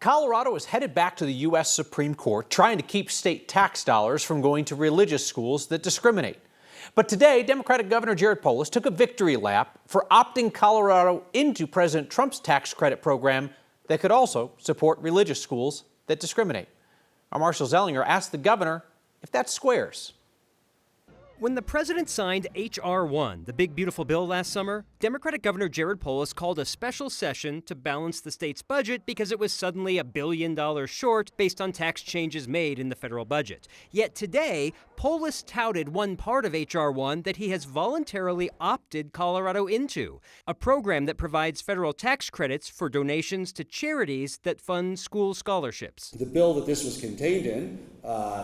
Colorado is headed back to the U.S. Supreme Court, trying to keep state tax dollars from going to religious schools that discriminate. But today, Democratic Governor Jared Polis took a victory lap for opting Colorado into President Trump's tax credit program that could also support religious schools that discriminate. Our Marshall Zellinger asked the governor if that squares. When the president signed H.R. 1, the big beautiful bill last summer, Democratic Governor Jared Polis called a special session to balance the state's budget because it was suddenly $1 billion short based on tax changes made in the federal budget. Yet today, Polis touted one part of H.R. 1 that he has voluntarily opted Colorado into, a program that provides federal tax credits for donations to charities that fund school scholarships. The bill that this was contained in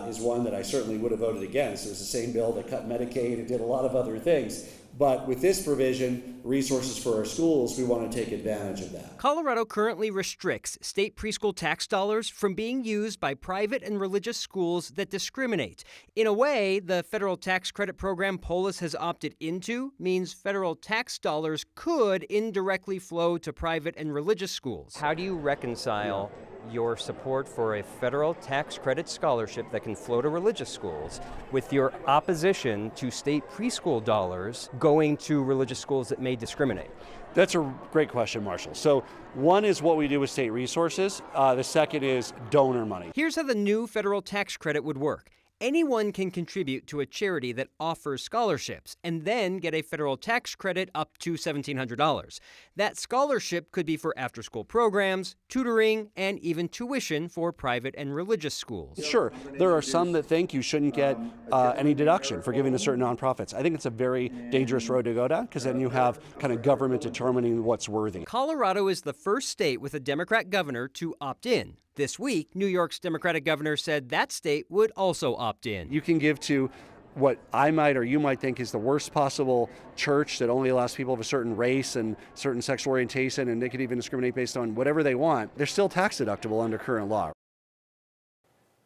is one that I certainly would have voted against. It was the same bill that cut Medicaid and did a lot of other things. But with this provision, resources for our schools, we want to take advantage of that. Colorado currently restricts state preschool tax dollars from being used by private and religious schools that discriminate. In a way, the federal tax credit program Polis has opted into means federal tax dollars could indirectly flow to private and religious schools. How do you reconcile your support for a federal tax credit scholarship that can flow to religious schools with your opposition to state preschool dollars going to religious schools that may discriminate? That's a great question, Marshall. So one is what we do with state resources. The second is donor money. Here's how the new federal tax credit would work. Anyone can contribute to a charity that offers scholarships and then get a federal tax credit up to $1,700. That scholarship could be for after-school programs, tutoring, and even tuition for private and religious schools. Sure, there are some that think you shouldn't get any deduction for giving to certain nonprofits. I think it's a very dangerous road to go down because then you have kind of government determining what's worthy. Colorado is the first state with a Democrat governor to opt in. This week, New York's Democratic governor said that state would also opt in. You can give to what I might or you might think is the worst possible church that only allows people of a certain race and certain sexual orientation, and they could even discriminate based on whatever they want. They're still tax deductible under current law.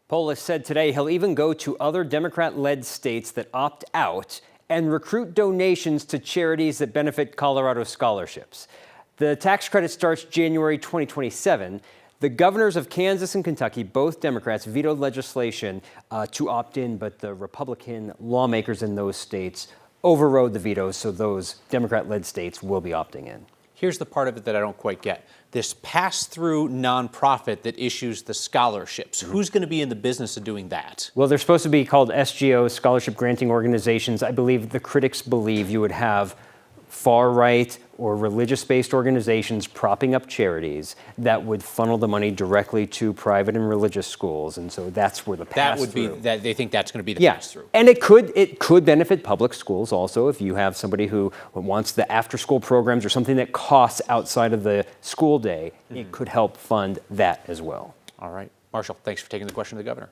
Polis said today he'll even go to other Democrat-led states that opt out and recruit donations to charities that benefit Colorado scholarships. The tax credit starts January 2027. The governors of Kansas and Kentucky, both Democrats, vetoed legislation to opt in, but the Republican lawmakers in those states overrode the vetoes, so those Democrat-led states will be opting in. Here's the part of it that I don't quite get. This pass-through nonprofit that issues the scholarships. Who's going to be in the business of doing that? Well, they're supposed to be called SGOs, scholarship granting organizations. I believe the critics believe you would have far-right or religious-based organizations propping up charities that would funnel the money directly to private and religious schools, and so that's where the pass-through. That would be that they think that's going to be the pass-through. And it could benefit public schools also if you have somebody who wants the after-school programs or something that costs outside of the school day. It could help fund that as well. All right, Marshall, thanks for taking the question to the governor.